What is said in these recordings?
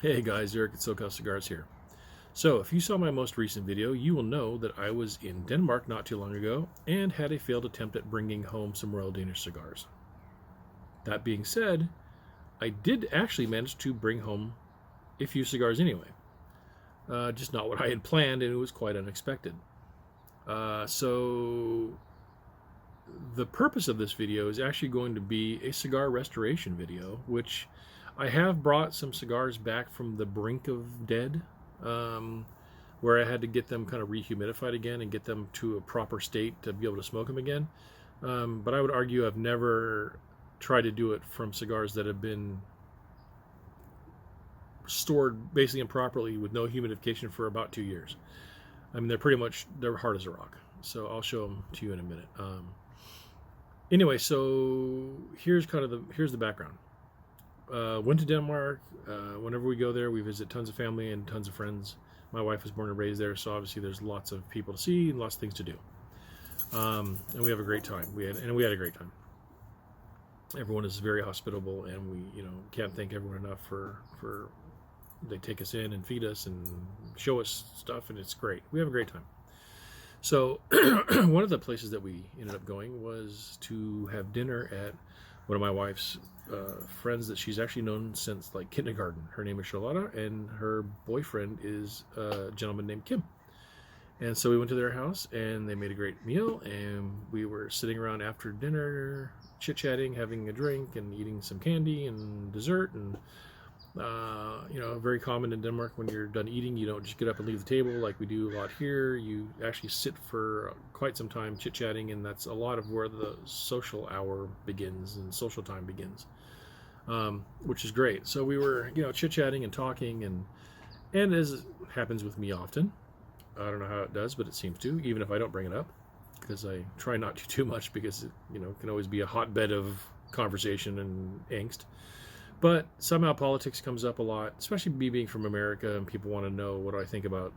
Hey guys, Eric at SoCal Cigars here. So, if you saw my most recent video, you will know that I was in Denmark not too long ago and had a failed attempt at bringing home some Royal Danish cigars. That being said, I did actually manage to bring home a few cigars anyway. Just not what I had planned, and it was quite unexpected. So, the purpose of this video is actually going to be a cigar restoration video, which I have brought some cigars back from the brink of dead, where I had to get them kind of rehumidified again and get them to a proper state to be able to smoke them again. But I would argue I've never tried to do it from cigars that have been stored basically improperly with no humidification for about 2 years. I mean, they're hard as a rock. So I'll show them to you in a minute. Anyway, so here's the background. Went to Denmark. Whenever we go there, we visit tons of family and tons of friends. My wife was born and raised there, so obviously there's lots of people to see and lots of things to do. And we have a great time. We had a great time. Everyone is very hospitable, and we can't thank everyone enough for they take us in and feed us and show us stuff, and it's great. We have a great time. So one of the places that we ended up going was to have dinner at one of my wife's friends that she's actually known since like kindergarten. Her name is Charlotta, and her boyfriend is a gentleman named Kim. And so we went to their house, and they made a great meal, and we were sitting around after dinner, chit-chatting, having a drink, and eating some candy and dessert. And very common in Denmark, when you're done eating, you don't just get up and leave the table like we do a lot here. You actually sit for quite some time chit-chatting, and that's a lot of where the social hour begins and social time begins, which is great. So we were chit-chatting and talking, and as happens with me often, I don't know how it does, but it seems to, even if I don't bring it up, because I try not to too much, because it can always be a hotbed of conversation and angst. But somehow politics comes up a lot, especially me being from America, and people want to know what I think about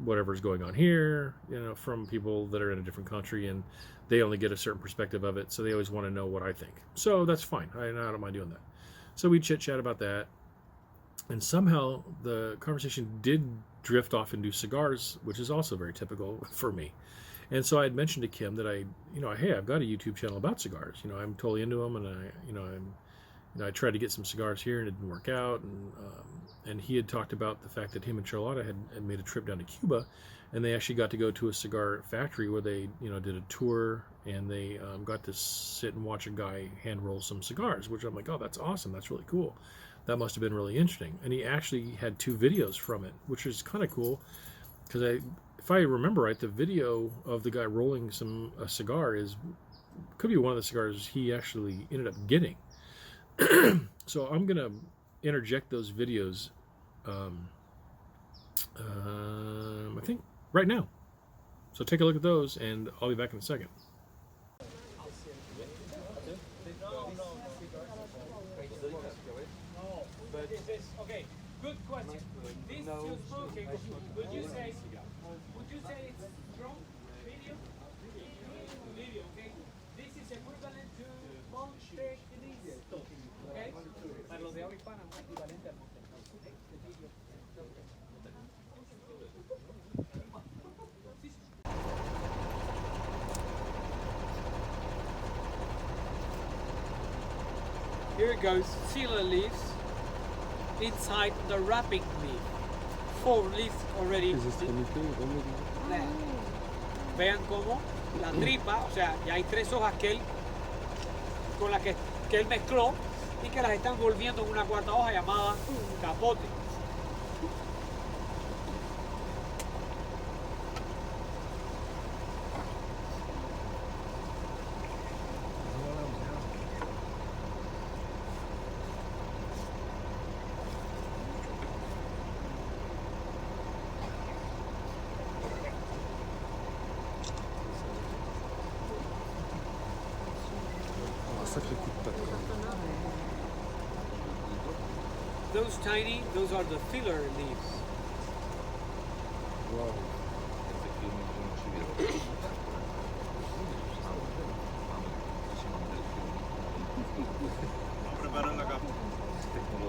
whatever's going on here, from people that are in a different country, and they only get a certain perspective of it, so they always want to know what I think. So that's fine. I don't mind doing that. So we chit-chat about that, and somehow the conversation did drift off into cigars, which is also very typical for me. And so I had mentioned to Kim that hey, I've got a YouTube channel about cigars. I'm totally into them, and I tried to get some cigars here, and it didn't work out. And he had talked about the fact that him and Charlotta had made a trip down to Cuba, and they actually got to go to a cigar factory where they did a tour, and they got to sit and watch a guy hand roll some cigars, which I'm like, oh, that's awesome, that's really cool. That must have been really interesting. And he actually had 2 videos from it, which is kind of cool, because if I remember right, the video of the guy rolling a cigar could be one of the cigars he actually ended up getting. So I'm gonna interject those videos, I think right now. So take a look at those, and I'll be back in a second. Okay, good question. These two smoking, would you say it's strong medium? Medium, okay. This is equivalent to Monte Cristo, okay? Para los de habla hispana, es equivalente al Monte Cristo. Here it goes, sealer leaves inside the wrapping leaf. 4 leaves already. There. Vean cómo la tripa, o sea, ya hay 3 hojas con las que él mezcló y que las están volviendo en una 4ª hoja llamada capote. Those tiny, those are the filler leaves. Wow.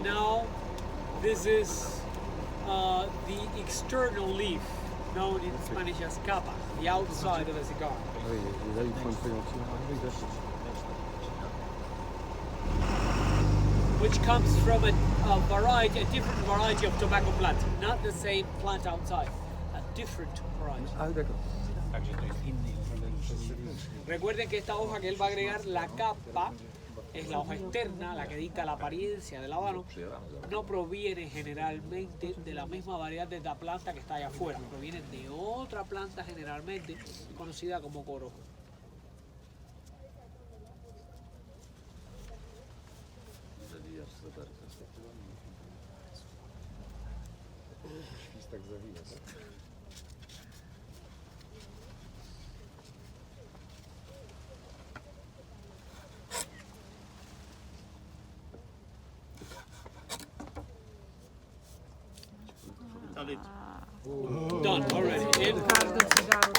Now, this is the external leaf, known in Spanish as capa, the outside of the cigar. Which comes from a different variety of tobacco plant, not the same plant outside, a different variety. Recuerden que esta hoja que él va a agregar, la capa, es la hoja externa, la que dicta la apariencia del habano, no proviene generalmente de la misma variedad de la planta que está allá afuera, proviene de otra planta generalmente conocida como corojo. Done already.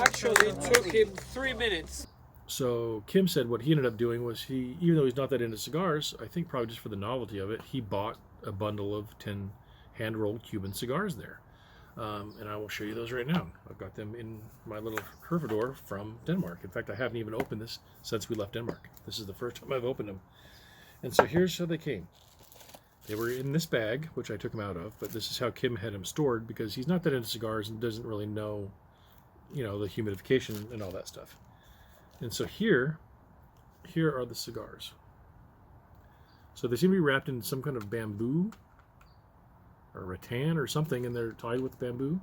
Actually, it took him 3 minutes. So Kim said what he ended up doing was even though he's not that into cigars, I think probably just for the novelty of it, he bought a bundle of 10 hand-rolled Cuban cigars there. And I will show you those right now. I've got them in my little humidor from Denmark. In fact, I haven't even opened this since we left Denmark. This is the first time I've opened them. And so here's how they came. They were in this bag, which I took them out of, but this is how Kim had them stored because he's not that into cigars and doesn't really know, the humidification and all that stuff. And so here are the cigars. So they seem to be wrapped in some kind of bamboo or rattan or something, and they're tied with bamboo.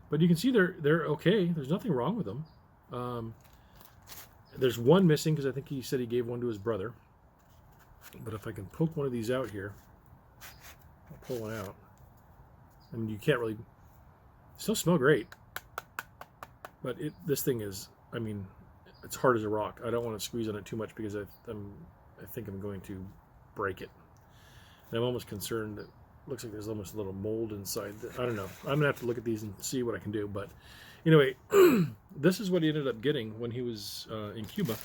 But you can see they're okay. There's nothing wrong with them. There's one missing because I think he said he gave one to his brother. But if I can poke one of these out here, I'll pull one out. I mean, you can't really... Still smell great. But this thing is, it's hard as a rock. I don't want to squeeze on it too much because I think I'm going to break it. And I'm almost concerned that it looks like there's almost a little mold inside. I don't know. I'm going to have to look at these and see what I can do. But anyway, this is what he ended up getting when he was in Cuba.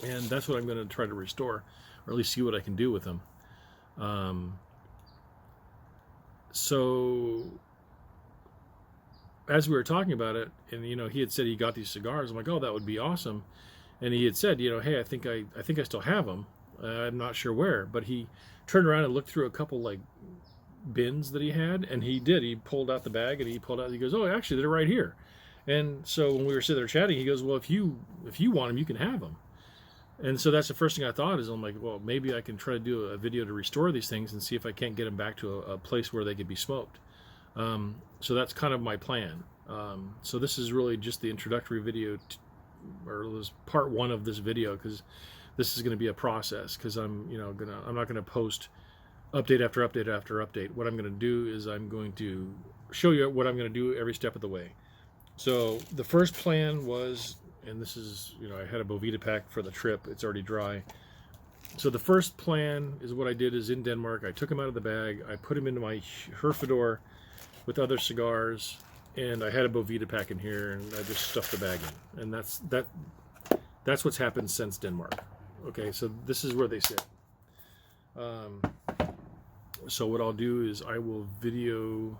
And that's what I'm going to try to restore, or at least see what I can do with them. So as we were talking about it, and he had said he got these cigars, I'm like, oh, that would be awesome. And he had said, hey, I think I still have them. I'm not sure where, but he turned around and looked through a couple like bins that he had, and he pulled out the bag and he goes, oh, actually they're right here. And so when we were sitting there chatting, he goes, well, if you want them, you can have them. And so that's the first thing I thought is, I'm like, well, maybe I can try to do a video to restore these things and see if I can't get them back to a place where they could be smoked. So that's kind of my plan. So this is really just the introductory video, or this part one of this video, because this is going to be a process. Because I'm not going to post update after update after update. What I'm going to do is I'm going to show you what I'm going to do every step of the way. So the first plan was, and this is, I had a Bovita pack for the trip. It's already dry. So the first plan is what I did is in Denmark. I took them out of the bag. I put them into my Herfador with other cigars, and I had a Bovita pack in here, and I just stuffed the bag in. And that's what's happened since Denmark. Okay, so this is where they sit. So what I'll do is I will video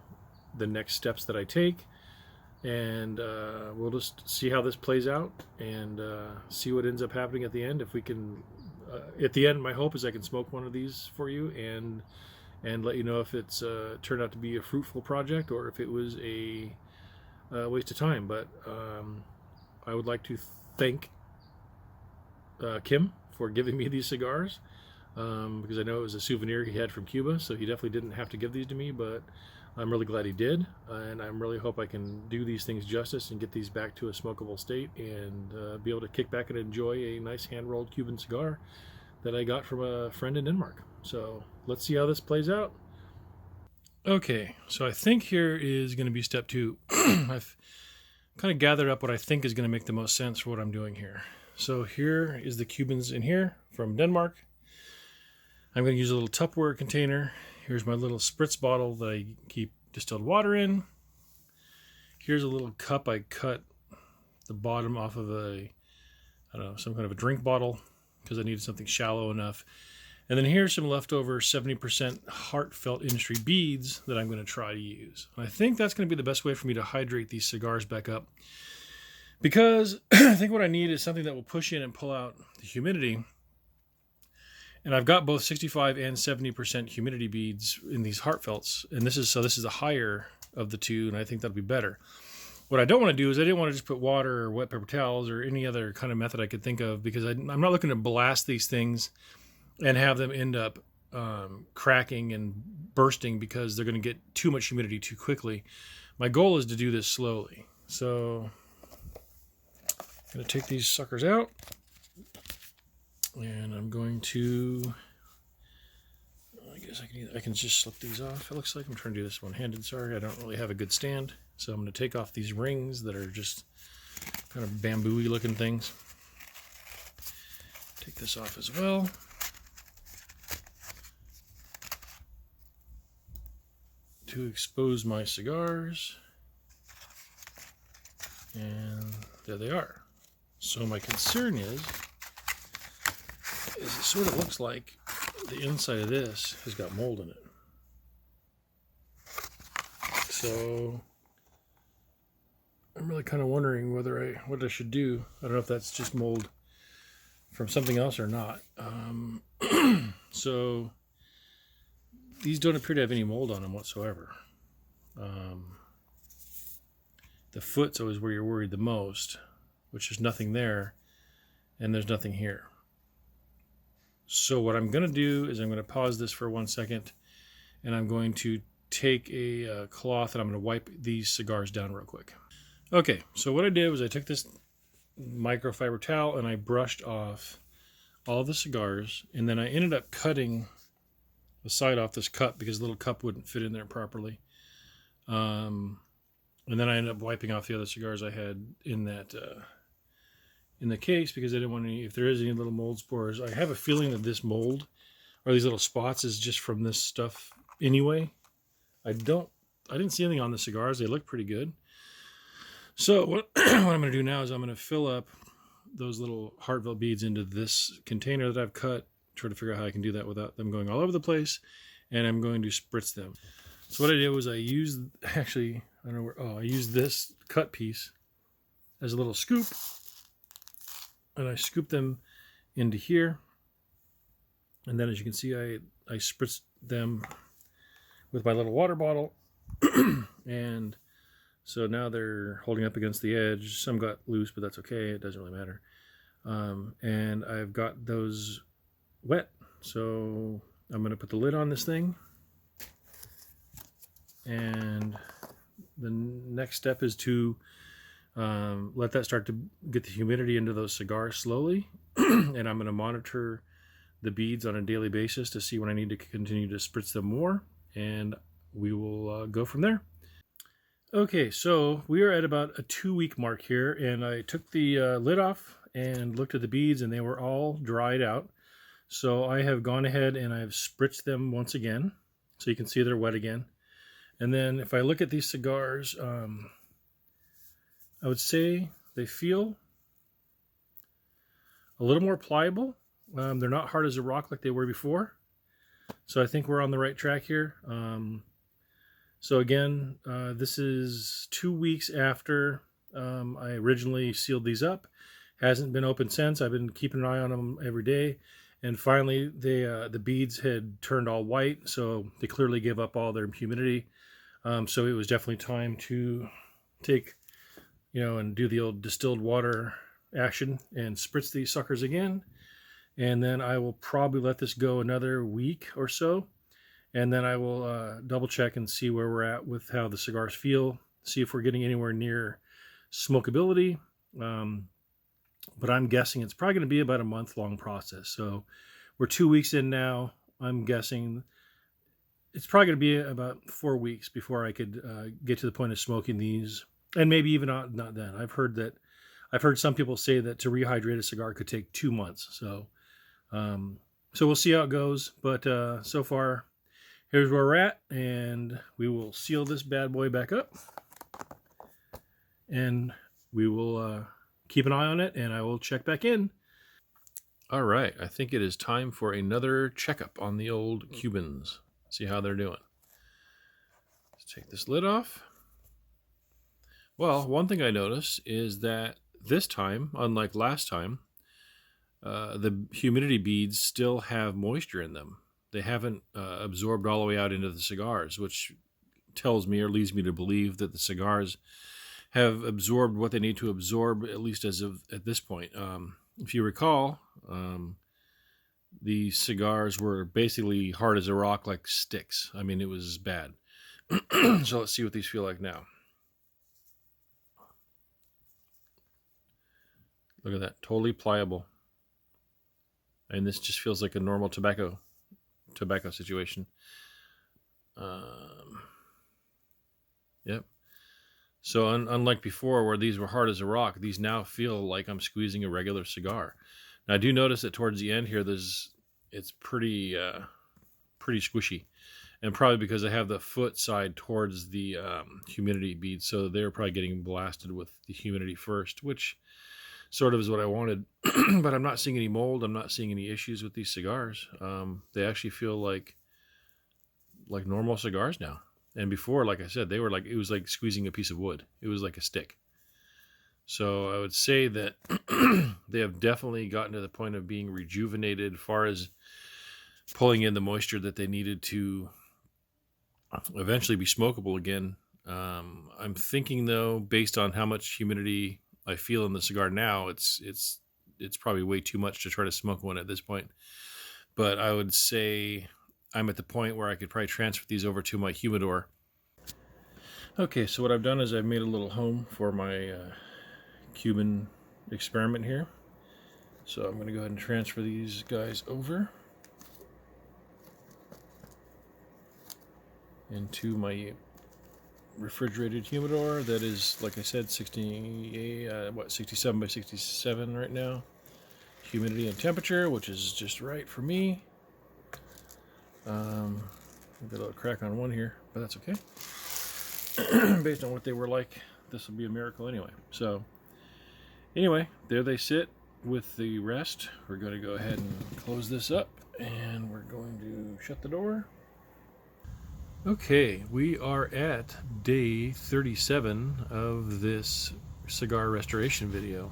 the next steps that I take, and we'll just see how this plays out and see what ends up happening at the end. If we can, at the end, my hope is I can smoke one of these for you and let you know if it's turned out to be a fruitful project or if it was a waste of time. But I would like to thank Kim for giving me these cigars, because I know it was a souvenir he had from Cuba, so he definitely didn't have to give these to me, but I'm really glad he did, and I really hope I can do these things justice and get these back to a smokable state and be able to kick back and enjoy a nice hand-rolled Cuban cigar that I got from a friend in Denmark. So let's see how this plays out. Okay, so I think here is going to be step 2. I've kind of gathered up what I think is going to make the most sense for what I'm doing here. So here is the Cubans in here from Denmark. I'm going to use a little Tupperware container. Here's my little spritz bottle that I keep distilled water in. Here's a little cup. I cut the bottom off of some kind of a drink bottle because I needed something shallow enough. And then here's some leftover 70% heartfelt industry beads that I'm going to try to use. I think that's going to be the best way for me to hydrate these cigars back up, because I think what I need is something that will push in and pull out the humidity. And I've got both 65 and 70% humidity beads in these heartfelts, and this is the higher of the two, and I think that'll be better. What I don't want to do is I didn't want to just put water or wet paper towels or any other kind of method I could think of, because I'm not looking to blast these things and have them end up cracking and bursting because they're going to get too much humidity too quickly. My goal is to do this slowly. So I'm going to take these suckers out, and I'm going to, I guess I can just slip these off. It looks like I'm trying to do this one-handed. Sorry, I don't really have a good stand. So I'm going to take off these rings that are just kind of bamboo-y looking things. Take this off as well. To expose my cigars. And there they are. So my concern is it sort of looks like the inside of this has got mold in it. So I'm really kind of wondering what I should do. I don't know if that's just mold from something else or not. So these don't appear to have any mold on them whatsoever. The foot's always where you're worried the most, which is nothing there, and there's nothing here. So what I'm going to do is I'm going to pause this for 1 second, and I'm going to take a cloth and I'm going to wipe these cigars down real quick. Okay, so what I did was I took this microfiber towel and I brushed off all the cigars, and then I ended up cutting the side off this cup because the little cup wouldn't fit in there properly. And then I ended up wiping off the other cigars I had in that in the case, because I didn't want any, if there is any little mold spores. I have a feeling that this mold or these little spots is just from this stuff anyway. I didn't see anything on the cigars. They look pretty good. So what I'm going to do now is I'm going to fill up those little heartfelt beads into this container that I've cut. Try to figure out how I can do that without them going all over the place, and I'm going to spritz them. So what I did was I used this cut piece as a little scoop, and I scooped them into here, and then as you can see I spritzed them with my little water bottle. And so now they're holding up against the edge. Some got loose, but that's okay, it doesn't really matter. And I've got those wet, so I'm going to put the lid on this thing, and the next step is to let that start to get the humidity into those cigars slowly. And I'm going to monitor the beads on a daily basis to see when I need to continue to spritz them more, and we will go from there. Okay, so we are at about a 2-week mark here, and I took the lid off and looked at the beads, and they were all dried out. So I have gone ahead and I've spritzed them once again, so you can see they're wet again. And then if I look at these cigars, I would say they feel a little more pliable. They're not hard as a rock like they were before. So I think we're on the right track here. So again, this is 2 weeks after I originally sealed these up. Hasn't been open since. I've been keeping an eye on them every day. And finally, the beads had turned all white, so they clearly gave up all their humidity. So it was definitely time to take, and do the old distilled water action and spritz these suckers again. And then I will probably let this go another week or so. And then I will double check and see where we're at with how the cigars feel, see if we're getting anywhere near smokability. But I'm guessing it's probably going to be about a month-long process. So we're 2 weeks in now. I'm guessing it's probably going to be about 4 weeks before I could get to the point of smoking these, and maybe even not then. I've heard some people say that to rehydrate a cigar could take 2 months. So we'll see how it goes. But so far, here's where we're at, and we will seal this bad boy back up, and we will keep an eye on it, and I will check back in. All right, I think it is time for another checkup on the old Cubans. See how they're doing. Let's take this lid off. Well, one thing I noticed is that this time, unlike last time, the humidity beads still have moisture in them. They haven't absorbed all the way out into the cigars, which tells me or leads me to believe that the cigars have absorbed what they need to absorb, at least as of at this point. If you recall, the cigars were basically hard as a rock, like sticks. I mean, it was bad. So let's see what these feel like now. Look at that, totally pliable. And this just feels like a normal tobacco situation. Yep. So unlike before, where these were hard as a rock, these now feel like I'm squeezing a regular cigar. Now I do notice that towards the end here, it's pretty squishy, and probably because I have the foot side towards the humidity bead, so they're probably getting blasted with the humidity first, which sort of is what I wanted. But I'm not seeing any mold. I'm not seeing any issues with these cigars. They actually feel like normal cigars now. And before, like I said, they were it was like squeezing a piece of wood. It was like a stick. So I would say that they have definitely gotten to the point of being rejuvenated as far as pulling in the moisture that they needed to eventually be smokable again. I'm thinking, though, based on how much humidity I feel in the cigar now, it's probably way too much to try to smoke one at this point. But I would say I'm at the point where I could probably transfer these over to my humidor. Okay, so what I've done is I've made a little home for my Cuban experiment here. So I'm going to go ahead and transfer these guys over into my refrigerated humidor that is, like I said, 67 by 67 right now. Humidity and temperature, which is just right for me. Got a little crack on one here, but that's okay. Based on what they were like, this will be a miracle anyway. So anyway, there they sit with the rest. We're going to go ahead and close this up, and we're going to shut the door. Okay, we are at day 37 of this cigar restoration video.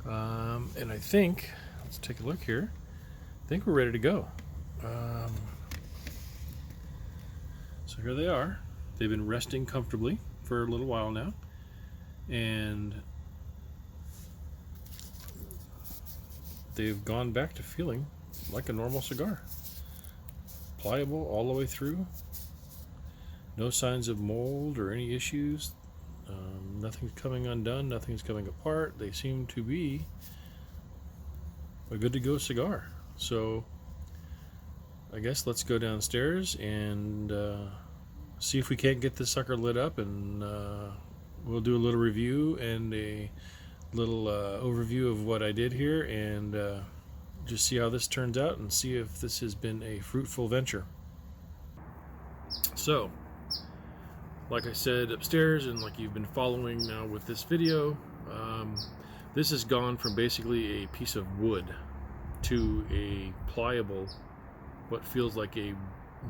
And I think, let's take a look here. I think we're ready to go. So here they are. They've been resting comfortably for a little while now. And they've gone back to feeling like a normal cigar. Pliable all the way through. No signs of mold or any issues. Nothing's coming undone. Nothing's coming apart. They seem to be a good to go cigar. So I guess let's go downstairs and see if we can't get this sucker lit up, and we'll do a little review and a little overview of what I did here, and just see how this turns out and see if this has been a fruitful venture. So, like I said upstairs, and like you've been following now with this video, this has gone from basically a piece of wood to a pliable, what feels like a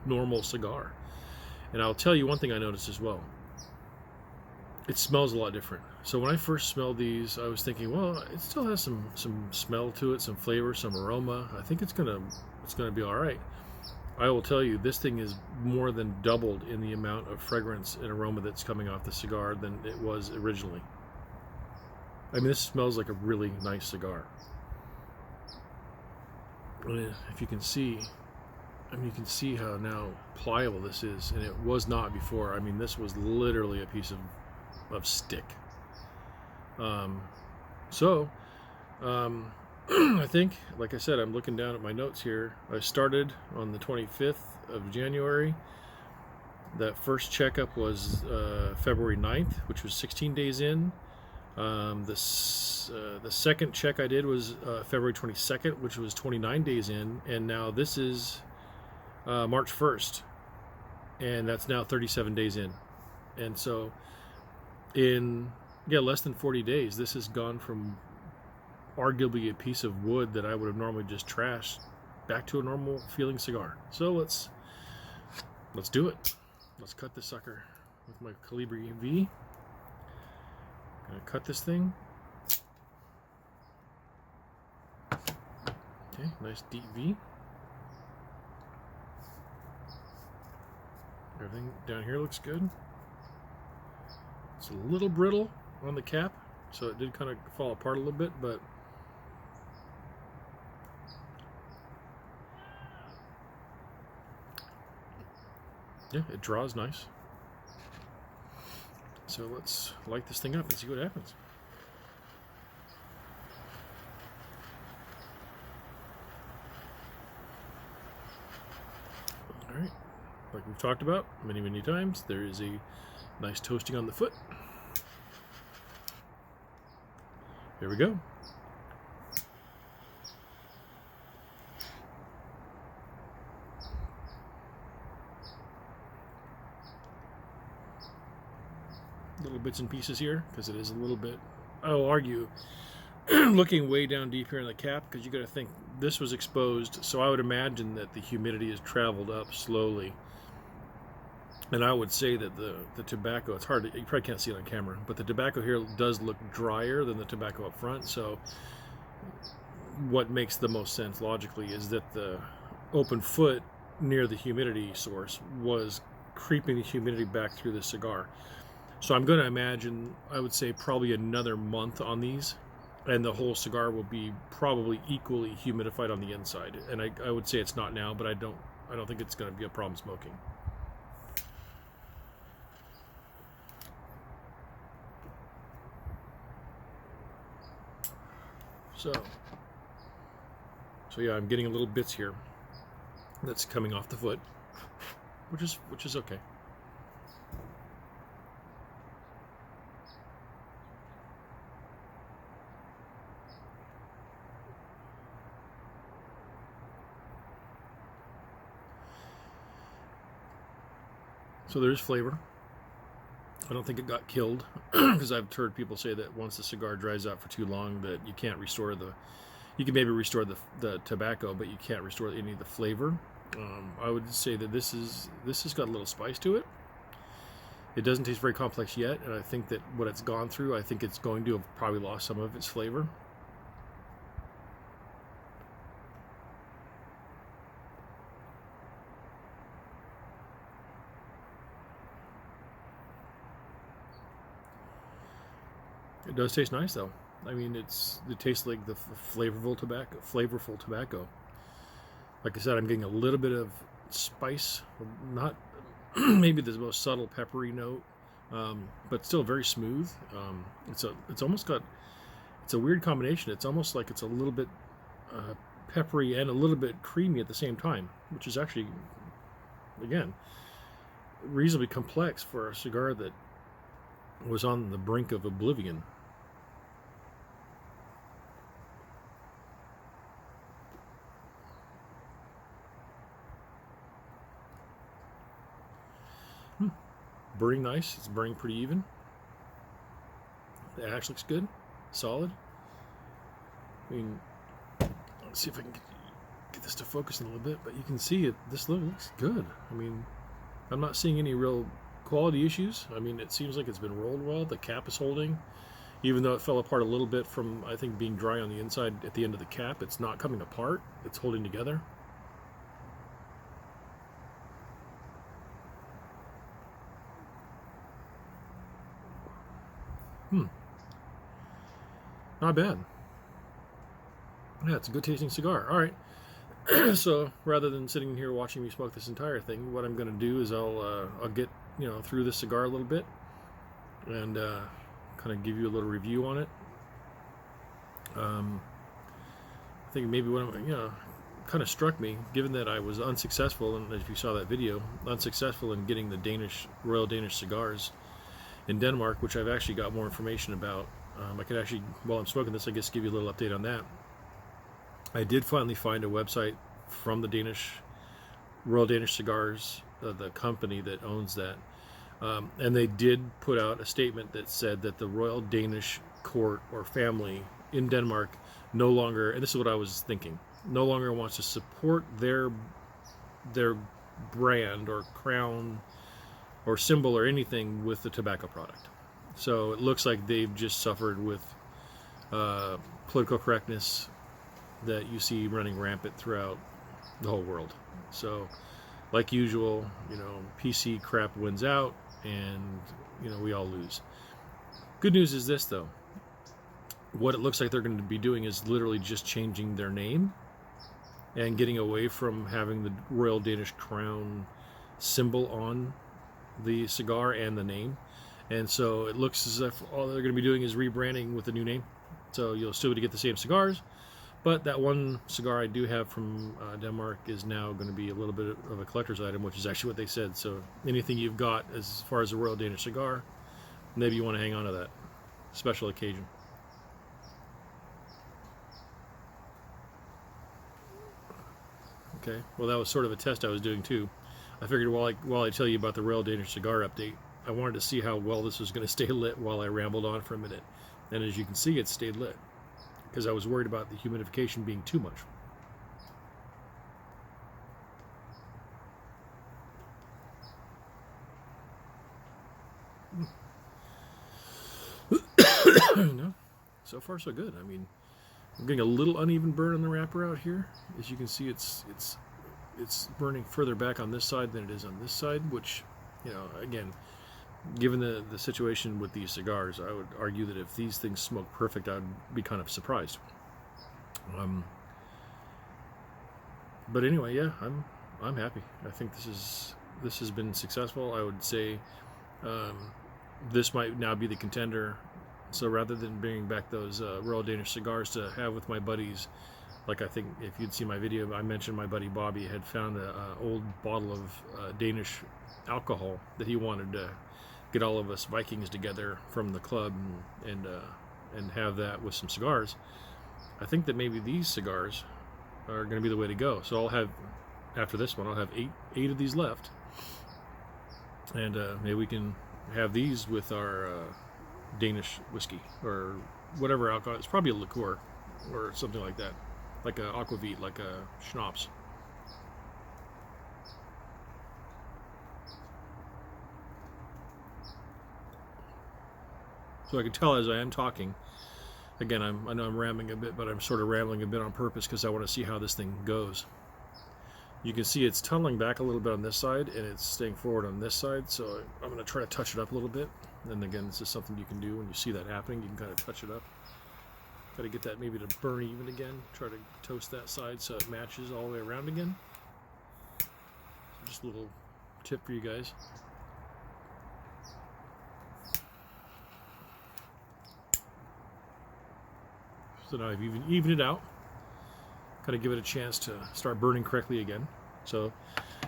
normal cigar. And I'll tell you one thing I noticed as well. It smells a lot different. So when I first smelled these, I was thinking, well, it still has some smell to it, some flavor, some aroma. I think it's gonna be all right. I will tell you, this thing is more than doubled in the amount of fragrance and aroma that's coming off the cigar than it was originally. I mean, this smells like a really nice cigar. If you can see, I mean, you can see how now pliable this is, and it was not before. I mean, this was literally a piece of stick. I think, like I said, I'm looking down at my notes here. I started on the 25th of January. That first checkup was February 9th, which was 16 days in. The second check I did was February 22nd, which was 29 days in. And now this is March 1st, and that's now 37 days in. And so in less than 40 days, this has gone from arguably a piece of wood that I would have normally just trashed back to a normal feeling cigar. So let's do it. Let's cut this sucker with my Calibri V. Gonna cut this thing. Okay, nice deep V. Everything down here looks good. It's a little brittle on the cap, so it did kind of fall apart a little bit, but yeah, it draws nice. So let's light this thing up and see what happens. All right, like we've talked about many times, there is a nice toasting on the foot. Here we go. Little bits and pieces here because it is a little bit, I'll argue, looking way down deep here in the cap, because you got to think this was exposed, so I would imagine that the humidity has traveled up slowly. And I would say that the tobacco, it's hard to, you probably can't see it on camera, but the tobacco here does look drier than the tobacco up front. So what makes the most sense logically is that the open foot near the humidity source was creeping the humidity back through the cigar. So I'm going to imagine, I would say probably another month on these, and the whole cigar will be probably equally humidified on the inside. And I would say it's not now, but I don't think it's going to be a problem smoking. So yeah, I'm getting a little bits here that's coming off the foot, which is okay. So there's flavor. I don't think it got killed, because I've heard people say that once the cigar dries out for too long that you can't restore you can maybe restore the tobacco, but you can't restore any of the flavor. I would say that this has got a little spice to it. It doesn't taste very complex yet, and I think that what it's gone through, I think it's going to have probably lost some of its flavor. It does taste nice though. I mean, it tastes like the flavorful tobacco. Like I said, I'm getting a little bit of spice, not maybe the most subtle peppery note, but still very smooth. It's almost got, it's a weird combination. It's almost like it's a little bit peppery and a little bit creamy at the same time, which is actually, again, reasonably complex for a cigar that was on the brink of oblivion. Burning nice. It's burning pretty even. The ash looks good, solid. I mean, let's see if I can get this to focus in a little bit, but you can see it. This looks good. I mean, I'm not seeing any real quality issues. I mean, it seems like it's been rolled well. The cap is holding, even though it fell apart a little bit from, I think, being dry on the inside at the end of the cap. It's not coming apart. It's holding together. Not bad. Yeah, it's a good tasting cigar. All right. So rather than sitting here watching me smoke this entire thing, what I'm going to do is I'll get through this cigar a little bit and kind of give you a little review on it. I think maybe what kind of struck me, given that I was unsuccessful, and if you saw that video, unsuccessful in getting the Royal Danish Cigars in Denmark, which I've actually got more information about. I could actually, while I'm smoking this, I guess give you a little update on that. I did finally find a website from the Royal Danish Cigars, the company that owns that, and they did put out a statement that said that the Royal Danish Court or family in Denmark no longer, and this is what I was thinking, no longer wants to support their brand or crown or symbol or anything with the tobacco product. So it looks like they've just suffered with political correctness that you see running rampant throughout the whole world. So, like usual, PC crap wins out, and we all lose. Good news is this, though. What it looks like they're going to be doing is literally just changing their name and getting away from having the Royal Danish Crown symbol on the cigar and the name. And so it looks as if all they're going to be doing is rebranding with a new name. So you'll still be able to get the same cigars, but that one cigar I do have from Denmark is now going to be a little bit of a collector's item, which is actually what they said. So anything you've got as far as a Royal Danish cigar, maybe you want to hang on to that special occasion. Okay, well, that was sort of a test I was doing too. I figured while I tell you about the Royal Danish Cigar update, I wanted to see how well this was going to stay lit while I rambled on for a minute. And as you can see, it stayed lit because I was worried about the humidification being too much. No, so far so good. I mean, I'm getting a little uneven burn on the wrapper out here. As you can see, it's burning further back on this side than it is on this side, which, again, given the situation with these cigars, I would argue that if these things smoke perfect, I'd be kind of surprised. But anyway, yeah, I'm happy. I think this has been successful. I would say this might now be the contender. So rather than bringing back those Royal Danish cigars to have with my buddies, like I think if you'd seen my video, I mentioned my buddy Bobby had found an old bottle of Danish alcohol that he wanted to get all of us Vikings together from the club and have that with some cigars. I think that maybe these cigars are going to be the way to go. So I'll have, after this one, I'll have eight of these left, and maybe we can have these with our Danish whiskey or whatever alcohol. It's probably a liqueur or something like that, like a aquavit, like a schnapps. So I can tell as I am talking, again, I know I'm rambling a bit, but I'm sort of rambling a bit on purpose because I want to see how this thing goes. You can see it's tunneling back a little bit on this side and it's staying forward on this side, so I'm going to try to touch it up a little bit. And again, this is something you can do when you see that happening. You can kind of touch it up. Try to get that maybe to burn even again. Try to toast that side so it matches all the way around again. So just a little tip for you guys. So now I've evened it out. Kind of give it a chance to start burning correctly again. So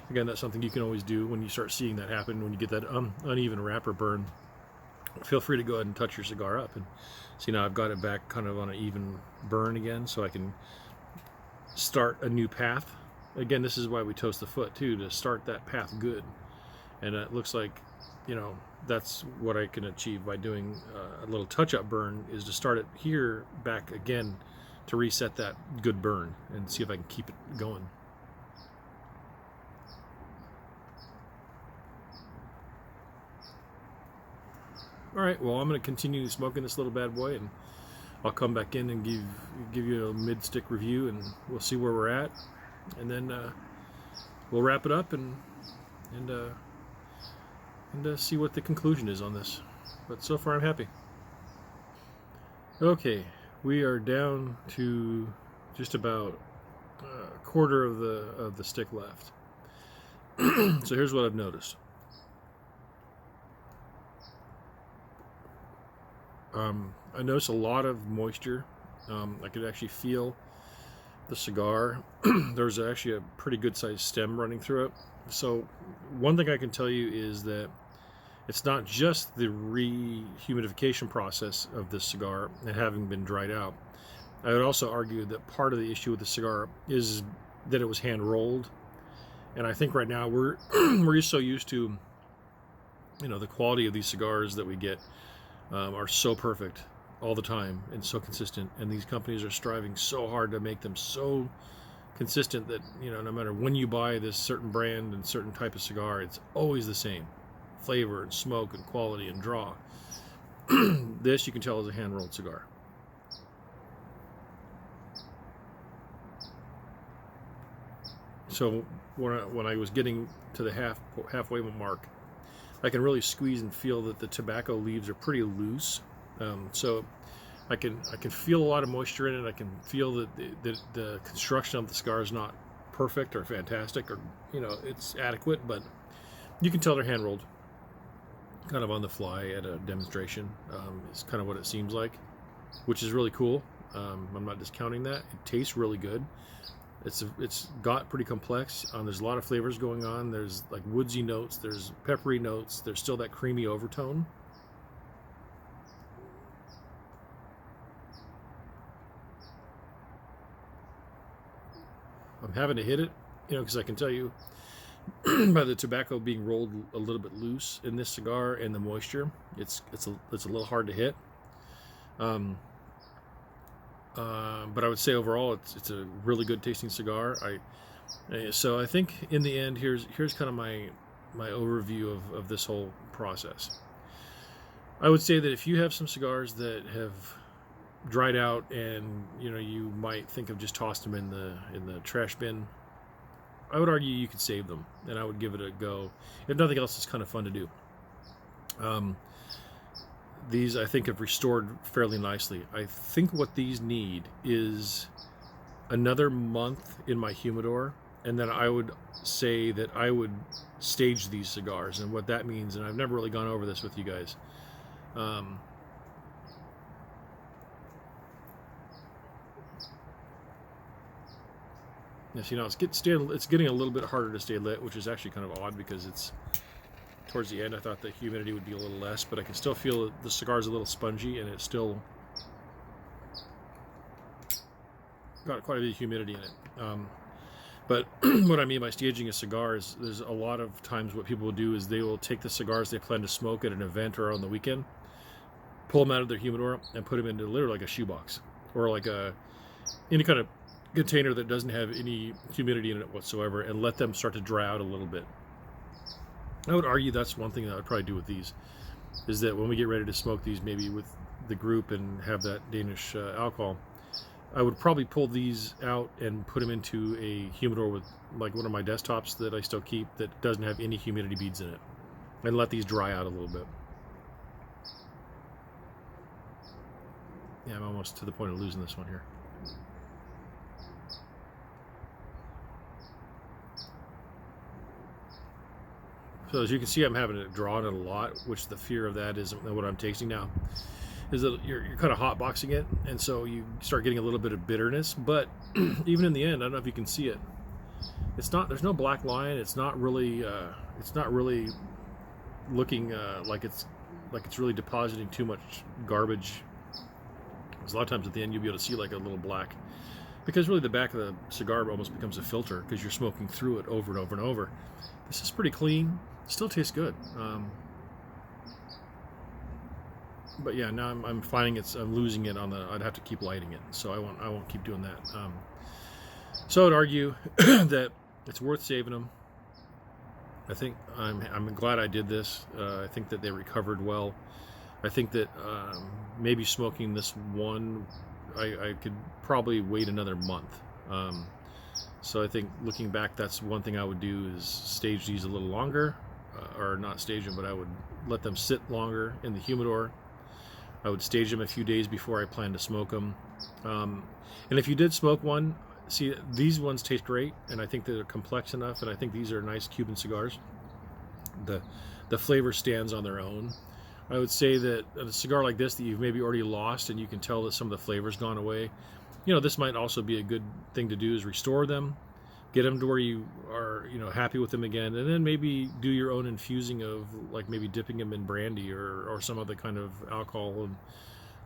again, that's something you can always do when you start seeing that happen, when you get that uneven wrapper burn. Feel free to go ahead and touch your cigar up and see. Now I've got it back kind of on an even burn again, so I can start a new path. Again, this is why we toast the foot too, to start that path good. And it looks like, that's what I can achieve by doing a little touch-up burn, is to start it here back again to reset that good burn and see if I can keep it going. All right, well, I'm going to continue smoking this little bad boy, and I'll come back in and give you a mid-stick review, and we'll see where we're at, and then we'll wrap it up and see what the conclusion is on this. But so far, I'm happy. Okay, we are down to just about a quarter of the stick left. So here's what I've noticed. I noticed a lot of moisture. I could actually feel the cigar. There's actually a pretty good sized stem running through it. So one thing I can tell you is that it's not just the re-humidification process of this cigar and having been dried out. I would also argue that part of the issue with the cigar is that it was hand rolled. And I think right now we're so used to, the quality of these cigars that we get are so perfect all the time and so consistent, and these companies are striving so hard to make them so consistent that, you know, no matter when you buy this certain brand and certain type of cigar, it's always the same flavor and smoke and quality and draw. This you can tell is a hand-rolled cigar. So when I was getting to the halfway mark, I can really squeeze and feel that the tobacco leaves are pretty loose. So I can feel a lot of moisture in it. I can feel that the construction of the cigar is not perfect or fantastic, or, you know, it's adequate, but you can tell they're hand rolled, kind of on the fly at a demonstration. It's kind of what it seems like, which is really cool. I'm not discounting that. It tastes really good. It's got pretty complex. There's a lot of flavors going on. There's like woodsy notes. There's peppery notes. There's still that creamy overtone. I'm having to hit it, you know, because I can tell you by the tobacco being rolled a little bit loose in this cigar and the moisture, it's a little hard to hit. But I would say overall it's a really good tasting cigar. So I think in the end, here's kind of my overview of this whole process. I would say that if you have some cigars that have dried out and, you know, you might think of just tossing them in the trash bin, I would argue you could save them, and I would give it a go. If nothing else, it's kind of fun to do. These, I think, have restored fairly nicely. I think what these need is another month in my humidor, and then I would say that I would stage these cigars. And what that means, and I've never really gone over this with you guys, yes, you know, it's getting a little bit harder to stay lit, which is actually kind of odd because it's towards the end. I thought the humidity would be a little less, but I can still feel the cigar's a little spongy, and it's still got quite a bit of humidity in it. But what I mean by staging a cigar is there's a lot of times what people will do is they will take the cigars they plan to smoke at an event or on the weekend, pull them out of their humidor, and put them into literally like a shoebox or like any kind of container that doesn't have any humidity in it whatsoever, and let them start to dry out a little bit. I would argue that's one thing that I would probably do with these, is that when we get ready to smoke these, maybe with the group and have that Danish alcohol, I would probably pull these out and put them into a humidor with like one of my desktops that I still keep that doesn't have any humidity beads in it, and let these dry out a little bit. Yeah, I'm almost to the point of losing this one here. So as you can see, I'm having to draw on it a lot, which the fear of that is what I'm tasting now, is that you're kind of hot boxing it, and so you start getting a little bit of bitterness. But even in the end, I don't know if you can see it. There's no black line. It's not really looking like it's really depositing too much garbage. Because a lot of times at the end you'll be able to see like a little black, because really the back of the cigar almost becomes a filter because you're smoking through it over and over and over. This is pretty clean. Still tastes good. But yeah, now I'm finding I'm losing it on I'd have to keep lighting it, so I won't keep doing that. So I would argue that it's worth saving them. I think I'm glad I did this. I think that they recovered well. I think that maybe smoking this one, I could probably wait another month. So I think looking back, that's one thing I would do, is stage these a little longer, or not stage them, but I would let them sit longer in the humidor. I would stage them a few days before I plan to smoke them. And if you did smoke one, see, these ones taste great, and I think they're complex enough, and I think these are nice Cuban cigars. The flavor stands on their own. I would say that a cigar like this that you've maybe already lost, and you can tell that some of the flavor's gone away, you know, this might also be a good thing to do, is restore them, get them to where you are, you know, happy with them again, and then maybe do your own infusing of, like, maybe dipping them in brandy or some other kind of alcohol,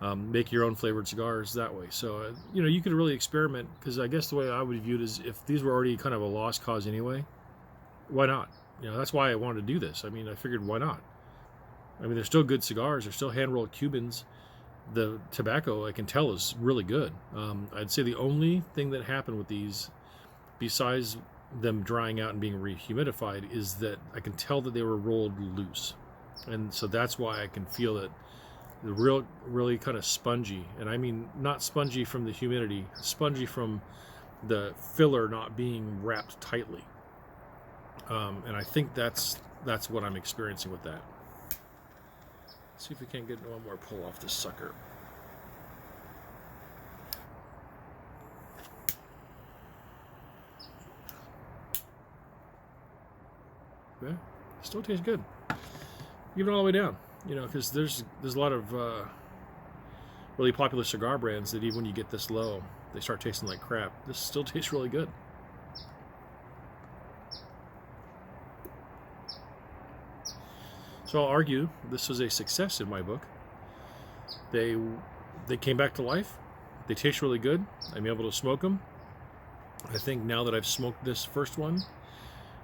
and make your own flavored cigars that way. So, you know, you could really experiment, because I guess the way I would view it is, if these were already kind of a lost cause anyway, why not? You know, that's why I wanted to do this. I mean, I figured, why not? I mean, they're still good cigars. They're still hand-rolled Cubans. the tobacco, I can tell, is really good. I'd say the only thing that happened with these, besides them drying out and being rehumidified, is that I can tell that they were rolled loose. And so that's why I can feel that the really kind of spongy. And I mean, not spongy from the humidity, spongy from the filler not being wrapped tightly. And I think that's what I'm experiencing with that. Let's see if we can't get one more pull off this sucker. Yeah, still tastes good. Even all the way down, you know, because there's a lot of really popular cigar brands that even when you get this low, they start tasting like crap. This still tastes really good. So I'll argue this was a success in my book. They came back to life. They taste really good. I'm able to smoke them. I think now that I've smoked this first one,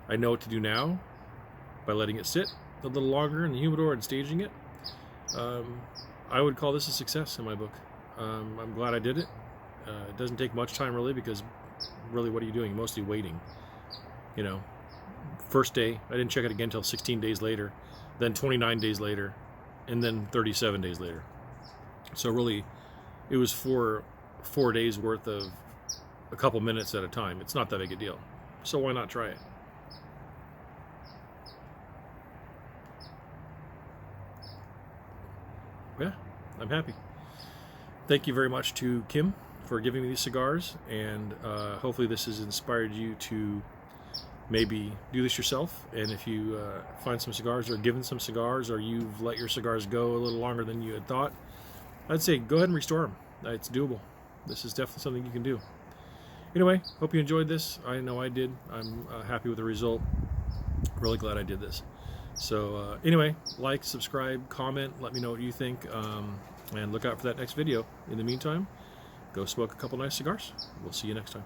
I know what to do now by letting it sit a little longer in the humidor and staging it. I would call this a success in my book. I'm glad I did it. It doesn't take much time really, because really what are you doing? You're mostly waiting. You know, first day, I didn't check it again until 16 days later, then 29 days later, and then 37 days later. So really, it was 4 days worth of a couple minutes at a time. It's not that big a deal. So why not try it? Yeah, I'm happy. Thank you very much to Kim for giving me these cigars, and hopefully this has inspired you to maybe do this yourself. And if you find some cigars, or given some cigars, or you've let your cigars go a little longer than you had thought, I'd say go ahead and restore them. It's doable. This is definitely something you can do. Anyway, hope you enjoyed this. I know I did. I'm happy with the result. Really glad I did this. So anyway, like, subscribe, comment, let me know what you think, and look out for that next video. In the meantime, go smoke a couple nice cigars. We'll see you next time.